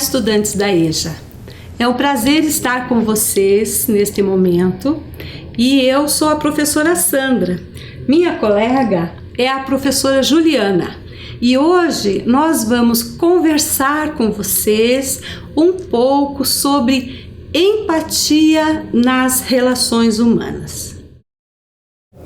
estudantes da EJA. É um prazer estar com vocês neste momento e eu sou a professora Sandra. Minha colega é a professora Juliana e hoje nós vamos conversar com vocês um pouco sobre empatia nas relações humanas.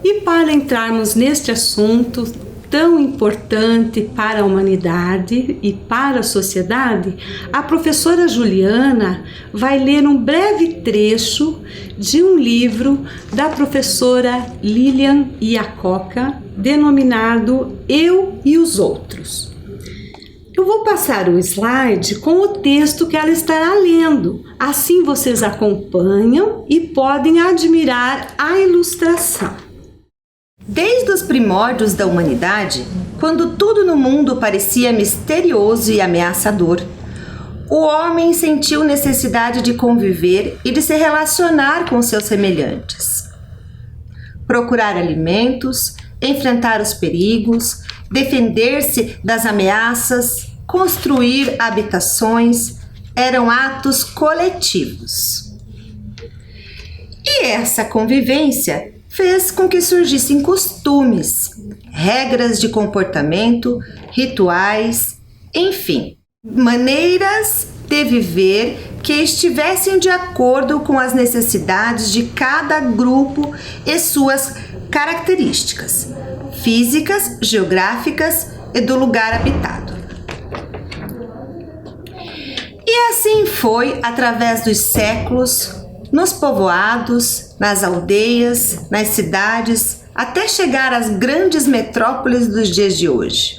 E para entrarmos neste assunto tão importante para a humanidade e para a sociedade, a professora Juliana vai ler um breve trecho de um livro da professora Lilian Iacocca, denominado Eu e os Outros. Eu vou passar o slide com o texto que ela estará lendo, assim vocês acompanham e podem admirar a ilustração. Desde os primórdios da humanidade, quando tudo no mundo parecia misterioso e ameaçador, o homem sentiu necessidade de conviver e de se relacionar com seus semelhantes. Procurar alimentos, enfrentar os perigos, defender-se das ameaças, construir habitações, eram atos coletivos. E essa convivência fez com que surgissem costumes, regras de comportamento, rituais, enfim, maneiras de viver que estivessem de acordo com as necessidades de cada grupo e suas características físicas, geográficas e do lugar habitado. E assim foi através dos séculos, nos povoados, nas aldeias, nas cidades, até chegar às grandes metrópoles dos dias de hoje.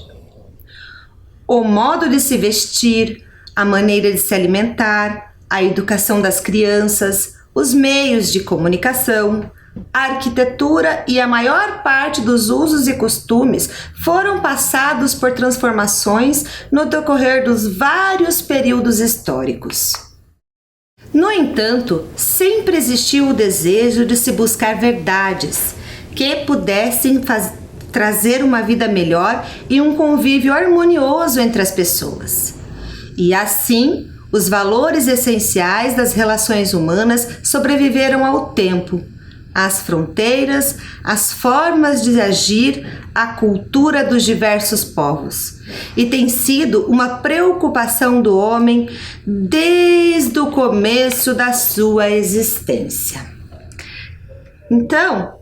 O modo de se vestir, a maneira de se alimentar, a educação das crianças, os meios de comunicação, a arquitetura e a maior parte dos usos e costumes foram passados por transformações no decorrer dos vários períodos históricos. No entanto, sempre existiu o desejo de se buscar verdades que pudessem trazer uma vida melhor e um convívio harmonioso entre as pessoas. E assim, os valores essenciais das relações humanas sobreviveram ao tempo, às fronteiras, às formas de agir, à cultura dos diversos povos. E tem sido uma preocupação do homem desde o começo da sua existência. Então,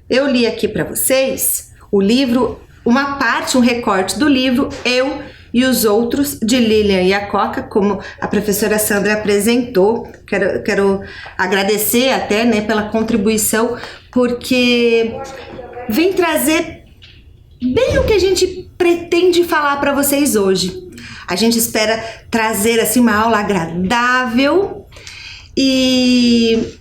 eu li aqui para vocês o livro, uma parte, um recorte do livro Eu e os Outros, de Lilian Iacocca, como a professora Sandra apresentou. Quero agradecer até, pela contribuição, porque vem trazer bem o que a gente pretende falar para vocês hoje. A gente espera trazer assim uma aula agradável e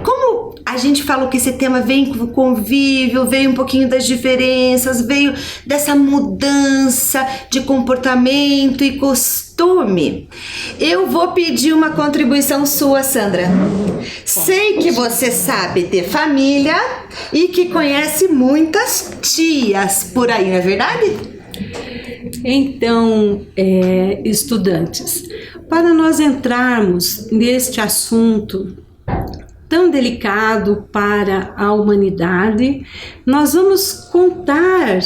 como a gente falou que esse tema vem com o convívio, veio um pouquinho das diferenças, veio dessa mudança de comportamento e costume, eu vou pedir uma contribuição sua, Sandra. Sei que você sabe de família e que conhece muitas tias por aí, não é verdade? Então, estudantes, para nós entrarmos neste assunto tão delicado para a humanidade, nós vamos contar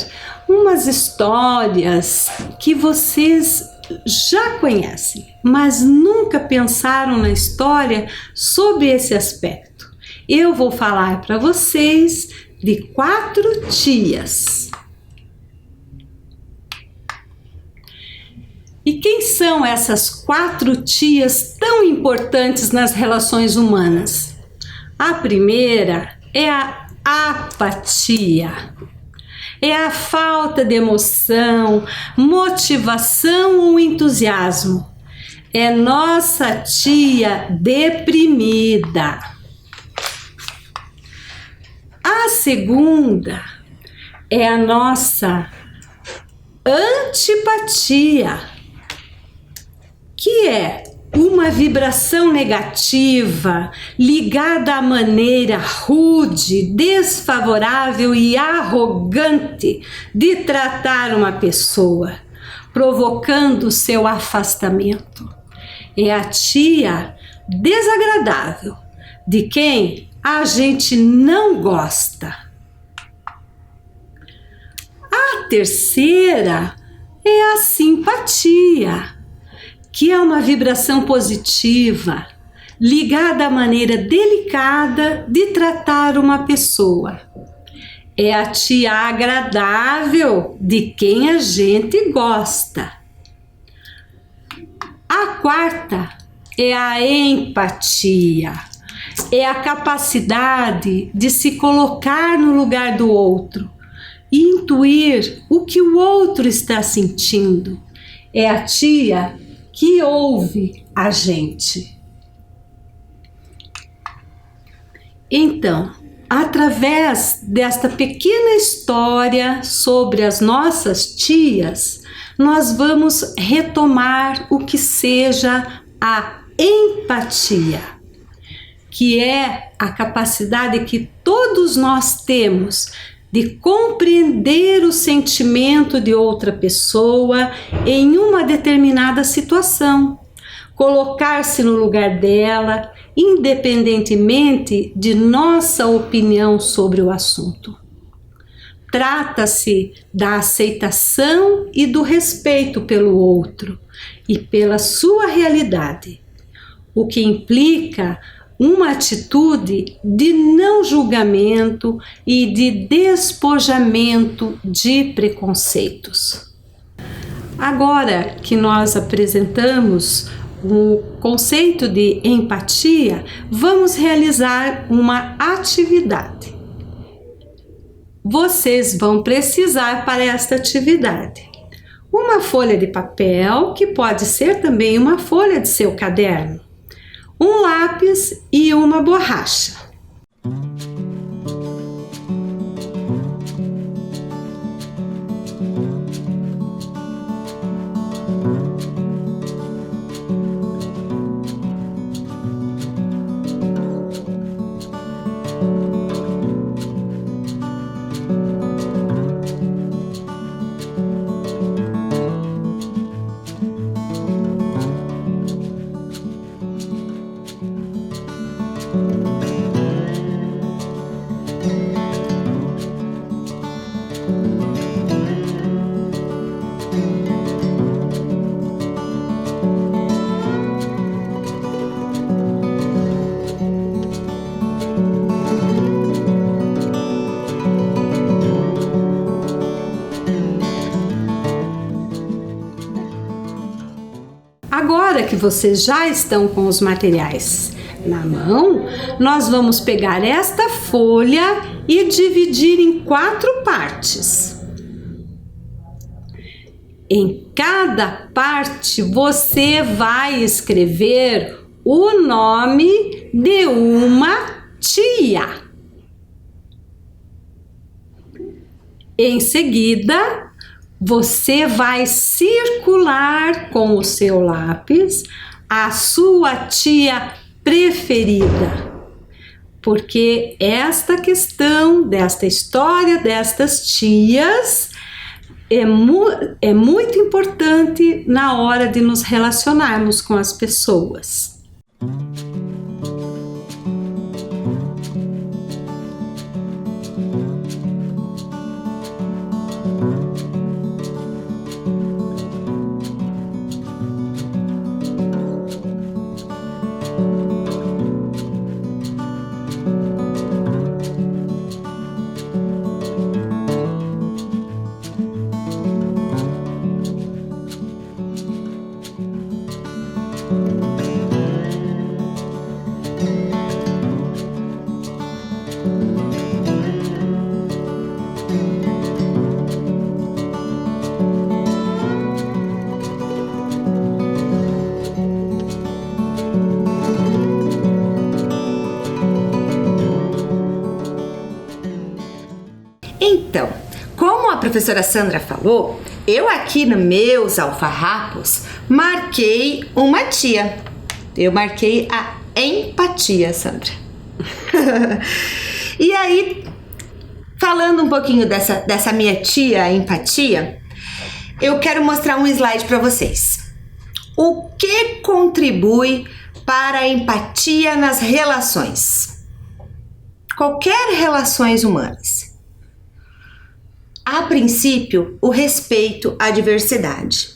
umas histórias que vocês já conhecem, mas nunca pensaram na história sobre esse aspecto. Eu vou falar para vocês de 4 tias. E quem são essas 4 tias tão importantes nas relações humanas? A primeira é a apatia. É a falta de emoção, motivação ou entusiasmo. É nossa tia deprimida. A segunda é a nossa antipatia, que é uma vibração negativa ligada à maneira rude, desfavorável e arrogante de tratar uma pessoa, provocando seu afastamento. é a tia desagradável, de quem a gente não gosta. A terceira é a simpatia, que é uma vibração positiva, ligada à maneira delicada de tratar uma pessoa. É a tia agradável de quem a gente gosta. A quarta é a empatia. É a capacidade de se colocar no lugar do outro e intuir o que o outro está sentindo. É a tia que ouve a gente. Então, através desta pequena história sobre as nossas tias, nós vamos retomar o que seja a empatia, que é a capacidade que todos nós temos de compreender o sentimento de outra pessoa em uma determinada situação, colocar-se no lugar dela, independentemente de nossa opinião sobre o assunto. Trata-se da aceitação e do respeito pelo outro e pela sua realidade, o que implica uma atitude de não julgamento e de despojamento de preconceitos. Agora que nós apresentamos o conceito de empatia, vamos realizar uma atividade. Vocês vão precisar para esta atividade uma folha de papel, que pode ser também uma folha de seu caderno, um lápis e uma borracha. Agora que vocês já estão com os materiais na mão, nós vamos pegar esta folha e dividir em 4 partes. Em cada parte você vai escrever o nome de uma tia. Em seguida, você vai circular com o seu lápis a sua tia preferida, porque esta questão desta história destas tias é muito importante na hora de nos relacionarmos com as pessoas. Então, como a professora Sandra falou, eu aqui nos meus alfarrapos marquei uma tia. Eu marquei a empatia, Sandra. E aí, falando um pouquinho dessa minha tia, a empatia, eu quero mostrar um slide para vocês. O que contribui para a empatia nas relações? Qualquer relações humanas. A princípio, o respeito à diversidade.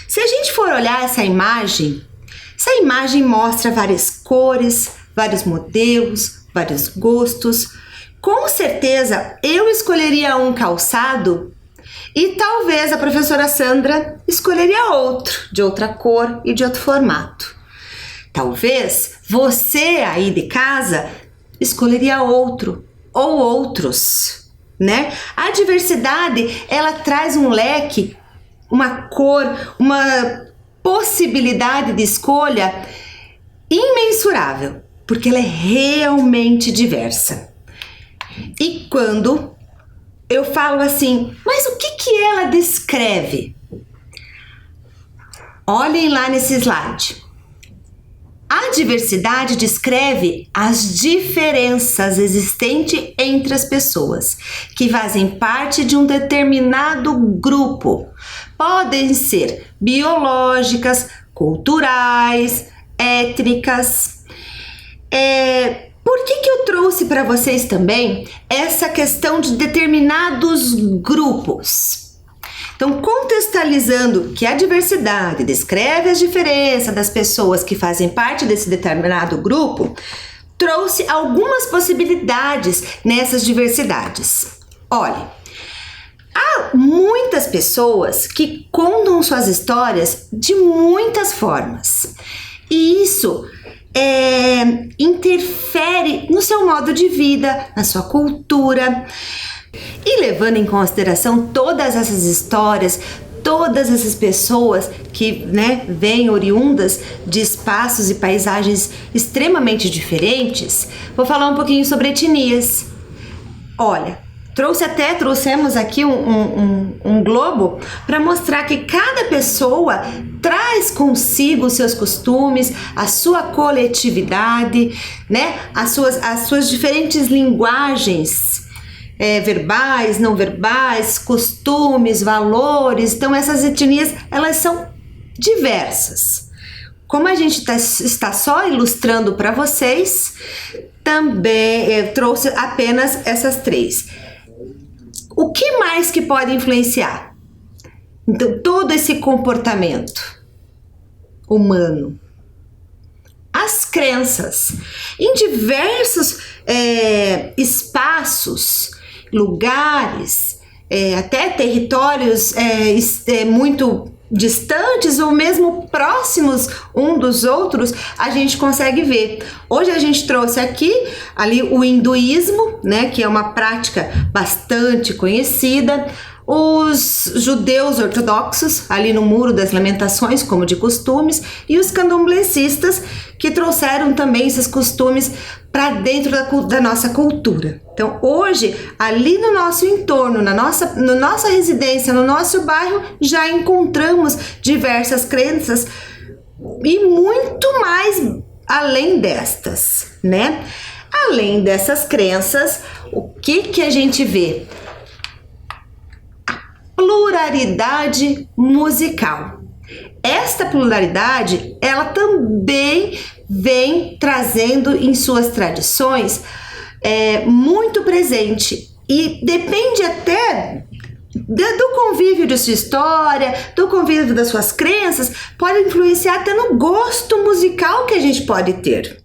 Se a gente for olhar essa imagem mostra várias cores, vários modelos, vários gostos. Com certeza, eu escolheria um calçado e talvez a professora Sandra escolheria outro, de outra cor e de outro formato. Talvez você aí de casa escolheria outro ou outros, né? A diversidade, ela traz um leque, uma cor, uma possibilidade de escolha imensurável, porque ela é realmente diversa. E quando eu falo assim, mas o que ela descreve? Olhem lá nesse slide. A diversidade descreve as diferenças existentes entre as pessoas que fazem parte de um determinado grupo. Podem ser biológicas, culturais, étnicas. Por que eu trouxe para vocês também essa questão de determinados grupos? Então, contextualizando que a diversidade descreve as diferenças das pessoas que fazem parte desse determinado grupo, trouxe algumas possibilidades nessas diversidades. Olha, há muitas pessoas que contam suas histórias de muitas formas. E isso interfere no seu modo de vida, na sua cultura. E levando em consideração todas essas histórias, todas essas pessoas que, vêm oriundas de espaços e paisagens extremamente diferentes, vou falar um pouquinho sobre etnias. Olha, trouxemos aqui um globo para mostrar que cada pessoa traz consigo os seus costumes, a sua coletividade, as suas diferentes linguagens, verbais, não verbais, costumes, valores. Então essas etnias, elas são diversas. Como a gente está só ilustrando para vocês, também eu trouxe apenas essas 3. O que mais que pode influenciar? Então, todo esse comportamento humano. As crenças. Em diversos espaços, lugares, até territórios muito distantes ou mesmo próximos um dos outros, a gente consegue ver. Hoje a gente trouxe ali o hinduísmo, que é uma prática bastante conhecida, os judeus ortodoxos, ali no Muro das Lamentações, como de costumes, e os candomblecistas, que trouxeram também esses costumes para dentro da nossa cultura. Então, hoje, ali no nosso entorno, na nossa residência, no nosso bairro, já encontramos diversas crenças e muito mais além destas, Além dessas crenças, o que a gente vê? Pluralidade musical. Esta pluralidade, ela também vem trazendo em suas tradições muito presente e depende até do convívio de sua história, do convívio das suas crenças, pode influenciar até no gosto musical que a gente pode ter.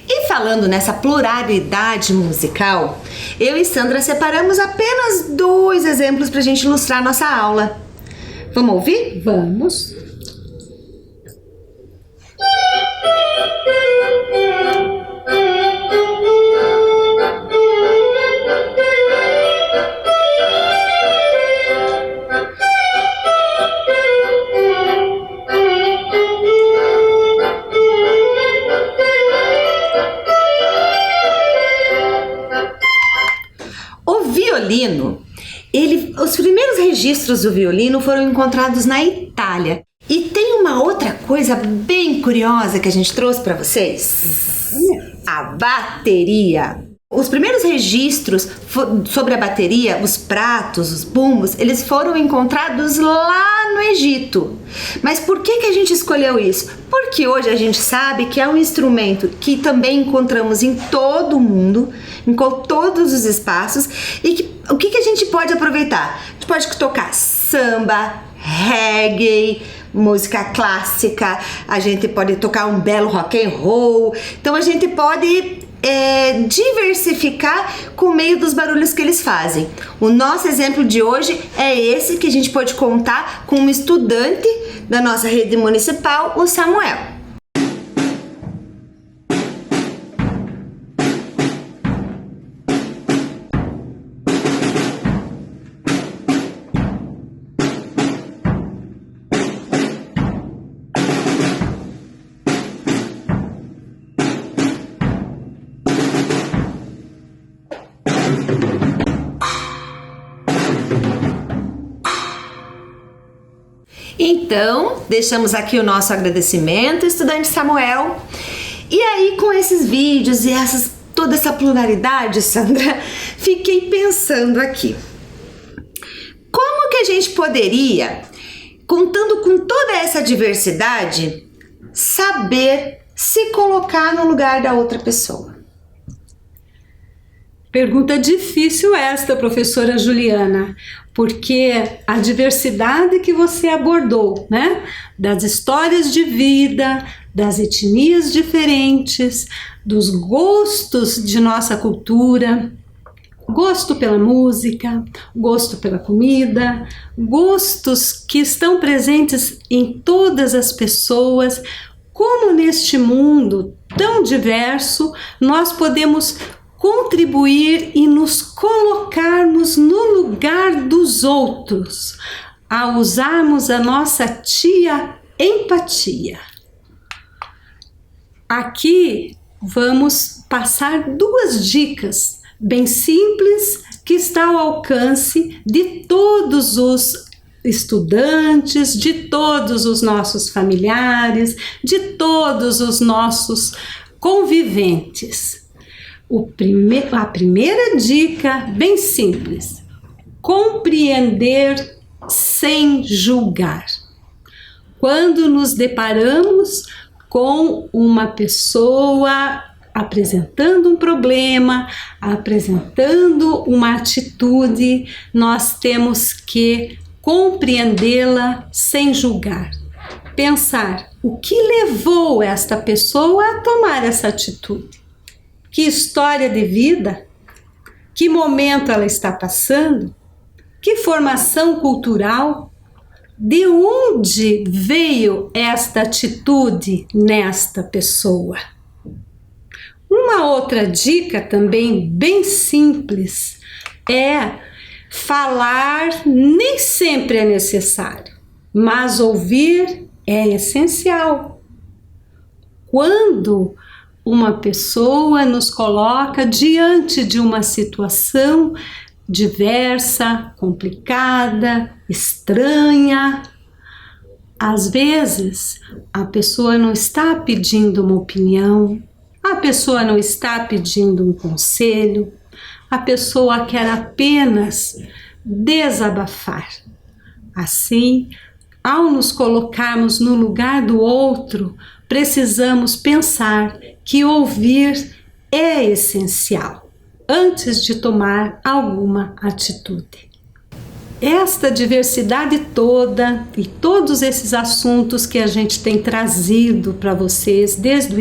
E falando nessa pluralidade musical, eu e Sandra separamos apenas 2 exemplos para a gente ilustrar nossa aula. Vamos ouvir? Vamos! Os primeiros registros do violino foram encontrados na Itália. E tem uma outra coisa bem curiosa que a gente trouxe para vocês. A bateria. Os primeiros registros sobre a bateria, os pratos, os bumbos, eles foram encontrados lá no Egito. Mas por que a gente escolheu isso? Porque hoje a gente sabe que é um instrumento que também encontramos em todo o mundo, em todos os espaços, e o que a gente pode aproveitar? A gente pode tocar samba, reggae, música clássica, a gente pode tocar um belo rock and roll, então a gente pode diversificar com o meio dos barulhos que eles fazem. O nosso exemplo de hoje é esse que a gente pode contar com um estudante da nossa rede municipal, o Samuel. Então, deixamos aqui o nosso agradecimento, estudante Samuel. E aí, com esses vídeos e toda essa pluralidade, Sandra, fiquei pensando aqui. Como que a gente poderia, contando com toda essa diversidade, saber se colocar no lugar da outra pessoa? Pergunta difícil esta, professora Juliana, porque a diversidade que você abordou, né? Das histórias de vida, das etnias diferentes, dos gostos de nossa cultura, gosto pela música, gosto pela comida, gostos que estão presentes em todas as pessoas. Como neste mundo tão diverso, nós podemos contribuir e nos colocarmos no lugar dos outros, ao usarmos a nossa tia empatia. Aqui vamos passar 2 dicas bem simples que está ao alcance de todos os estudantes, de todos os nossos familiares, de todos os nossos conviventes. A primeira dica, bem simples: compreender sem julgar. Quando nos deparamos com uma pessoa apresentando um problema, apresentando uma atitude, nós temos que compreendê-la sem julgar. Pensar o que levou esta pessoa a tomar essa atitude. Que história de vida? Que momento ela está passando? Que formação cultural? De onde veio esta atitude nesta pessoa? Uma outra dica também bem simples é falar nem sempre é necessário, mas ouvir é essencial. Quando uma pessoa nos coloca diante de uma situação diversa, complicada, estranha, às vezes a pessoa não está pedindo uma opinião, a pessoa não está pedindo um conselho, a pessoa quer apenas desabafar. Assim, ao nos colocarmos no lugar do outro, precisamos pensar que ouvir é essencial antes de tomar alguma atitude. Esta diversidade toda e todos esses assuntos que a gente tem trazido para vocês desde o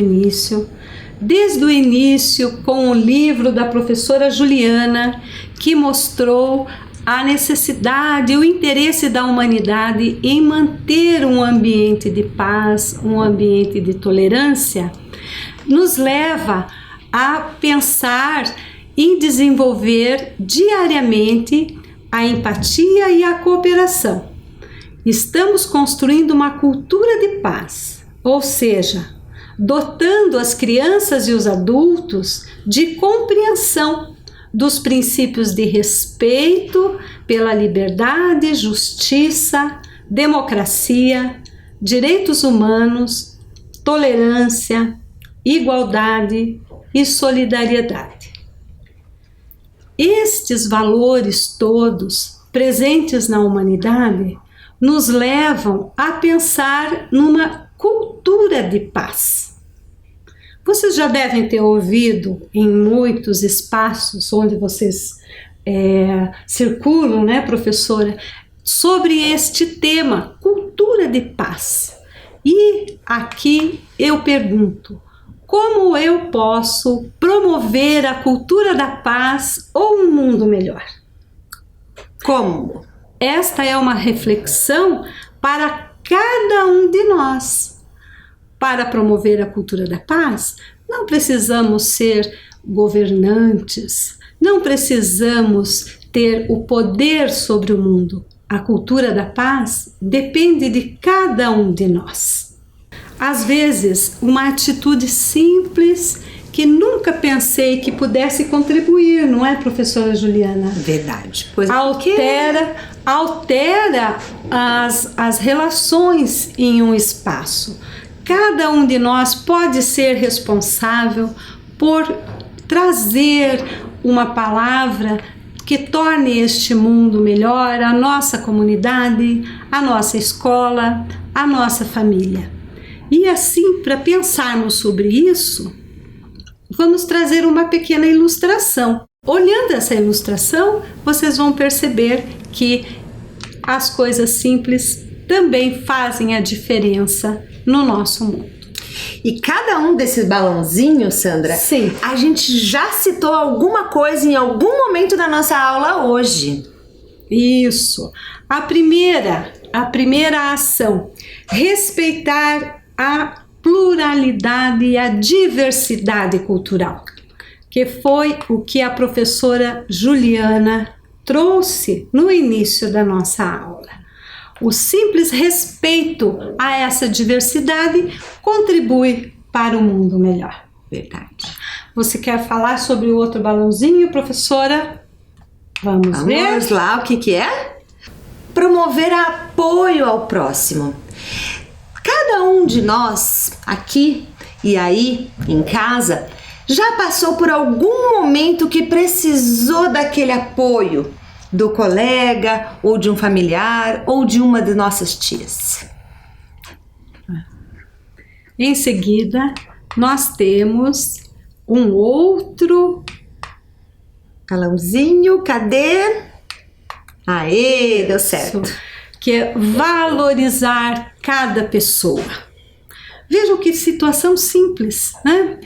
início com o livro da professora Juliana, que mostrou a necessidade e o interesse da humanidade em manter um ambiente de paz, um ambiente de tolerância, nos leva a pensar em desenvolver diariamente a empatia e a cooperação. Estamos construindo uma cultura de paz, ou seja, dotando as crianças e os adultos de compreensão dos princípios de respeito pela liberdade, justiça, democracia, direitos humanos, tolerância, igualdade e solidariedade. Estes valores todos presentes na humanidade nos levam a pensar numa cultura de paz. Vocês já devem ter ouvido em muitos espaços onde vocês circulam, né, professora, sobre este tema, cultura de paz. E aqui eu pergunto, como eu posso promover a cultura da paz ou um mundo melhor? Como? Esta é uma reflexão para cada um de nós. Para promover a cultura da paz, não precisamos ser governantes, não precisamos ter o poder sobre o mundo. A cultura da paz depende de cada um de nós. Às vezes, uma atitude simples que nunca pensei que pudesse contribuir, não é, professora Juliana? Verdade. Pois altera as relações em um espaço. Cada um de nós pode ser responsável por trazer uma palavra que torne este mundo melhor, a nossa comunidade, a nossa escola, a nossa família. E assim, para pensarmos sobre isso, vamos trazer uma pequena ilustração. Olhando essa ilustração, vocês vão perceber que as coisas simples também fazem a diferença no nosso mundo. E cada um desses balãozinhos, Sandra, sim, a gente já citou alguma coisa em algum momento da nossa aula hoje. Isso. A primeira ação, respeitar a pluralidade e a diversidade cultural, que foi o que a professora Juliana trouxe no início da nossa aula. O simples respeito a essa diversidade contribui para um mundo melhor. Verdade. Você quer falar sobre o outro balãozinho, professora? Vamos ver? Vamos lá, o que é? Promover apoio ao próximo. Cada um de nós, aqui e aí, em casa, já passou por algum momento que precisou daquele apoio do colega, ou de um familiar, ou de uma de nossas tias. Em seguida, nós temos um outro balãozinho, cadê? Aê, deu certo. Que é valorizar cada pessoa. Vejam que situação simples, né?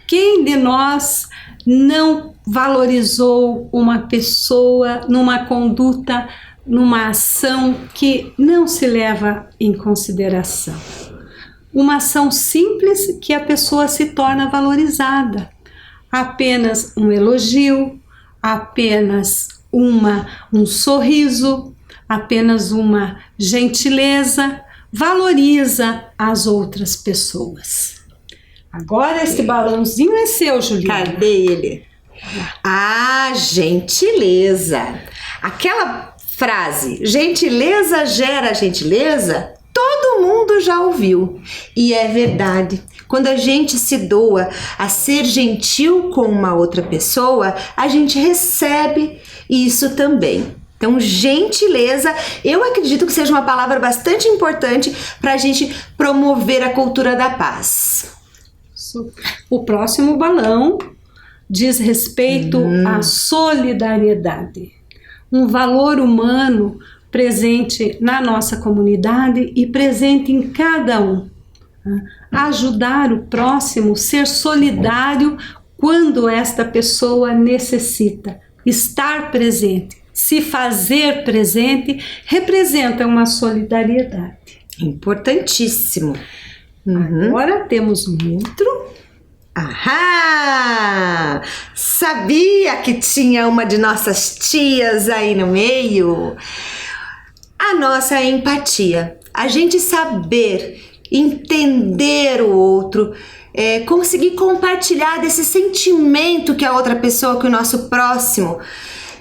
Quem de nós não valorizou uma pessoa numa conduta, numa ação que não se leva em consideração? Uma ação simples que a pessoa se torna valorizada. Apenas um elogio, apenas um sorriso, apenas uma gentileza valoriza as outras pessoas. Agora este balãozinho é seu, Juliana. Cadê ele? Ah, gentileza. Aquela frase, gentileza gera gentileza, todo mundo já ouviu. E é verdade. Quando a gente se doa a ser gentil com uma outra pessoa, a gente recebe isso também. Então, gentileza, eu acredito que seja uma palavra bastante importante para a gente promover a cultura da paz. O próximo balão diz respeito à solidariedade, um valor humano presente na nossa comunidade e presente em cada um. Ajudar o próximo, ser solidário quando esta pessoa necessita, estar presente, se fazer presente, representa uma solidariedade. Importantíssimo. Agora temos um outro. Ahá! Sabia que tinha uma de nossas tias aí no meio? A nossa empatia. A gente saber entender o outro, conseguir compartilhar desse sentimento que a outra pessoa, que o nosso próximo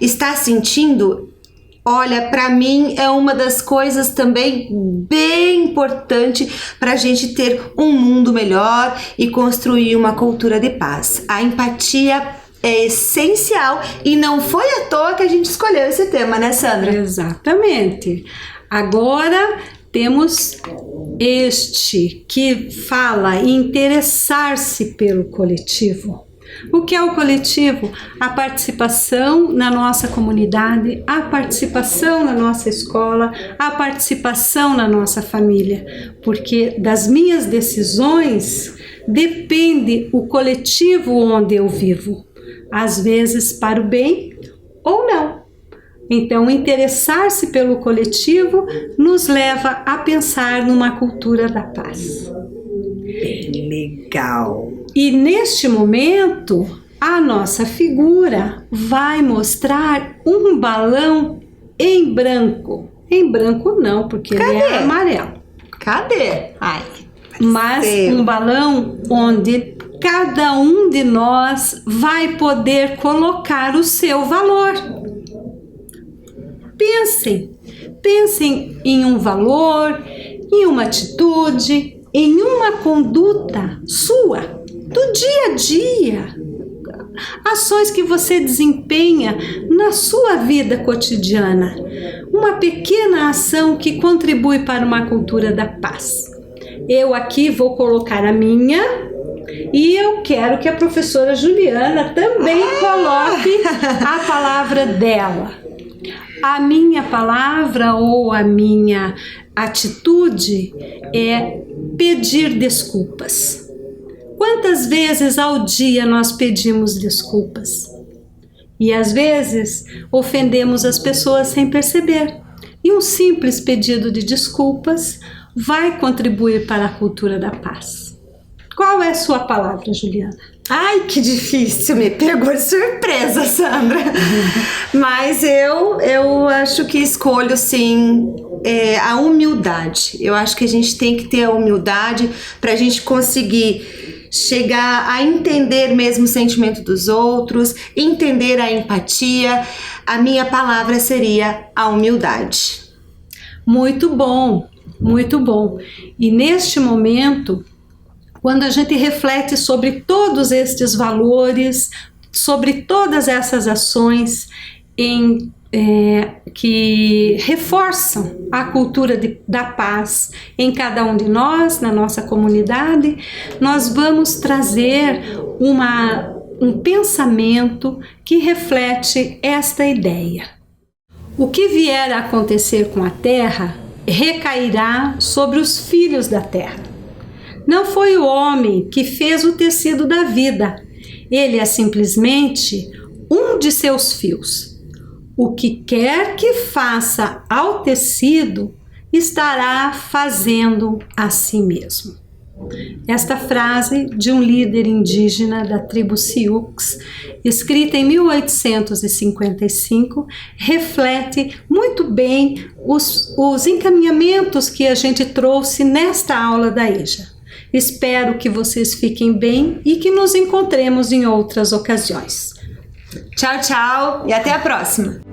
está sentindo. Olha, para mim é uma das coisas também bem importante para a gente ter um mundo melhor e construir uma cultura de paz. A empatia é essencial e não foi à toa que a gente escolheu esse tema, né, Sandra? Exatamente. Agora temos este que fala em interessar-se pelo coletivo. O que é o coletivo? A participação na nossa comunidade, a participação na nossa escola, a participação na nossa família, porque das minhas decisões depende o coletivo onde eu vivo, às vezes para o bem ou não. Então, interessar-se pelo coletivo nos leva a pensar numa cultura da paz. Bem legal. E neste momento, a nossa figura vai mostrar um balão em branco. Em branco não, porque ele é amarelo. Cadê? Ai, mas um balão onde cada um de nós vai poder colocar o seu valor. Pensem em um valor, em uma atitude, em uma conduta sua, do dia a dia, ações que você desempenha na sua vida cotidiana, uma pequena ação que contribui para uma cultura da paz. Eu aqui vou colocar a minha e eu quero que a professora Juliana também coloque a palavra dela. A minha palavra ou a minha atitude é pedir desculpas. Quantas vezes ao dia nós pedimos desculpas? E às vezes ofendemos as pessoas sem perceber. E um simples pedido de desculpas vai contribuir para a cultura da paz. Qual é a sua palavra, Juliana? Ai, que difícil, me pegou de surpresa, Sandra. Mas eu acho que escolho, sim, a humildade. Eu acho que a gente tem que ter a humildade para a gente conseguir chegar a entender mesmo o sentimento dos outros, entender a empatia. A minha palavra seria a humildade. Muito bom, muito bom. E neste momento, quando a gente reflete sobre todos estes valores, sobre todas essas ações que reforçam a cultura da paz em cada um de nós, na nossa comunidade, nós vamos trazer um pensamento que reflete esta ideia. O que vier a acontecer com a terra recairá sobre os filhos da terra. Não foi o homem que fez o tecido da vida, ele é simplesmente um de seus fios. O que quer que faça ao tecido, estará fazendo a si mesmo. Esta frase de um líder indígena da tribo Sioux, escrita em 1855, reflete muito bem os encaminhamentos que a gente trouxe nesta aula da EJA. Espero que vocês fiquem bem e que nos encontremos em outras ocasiões. Tchau, tchau e até a próxima!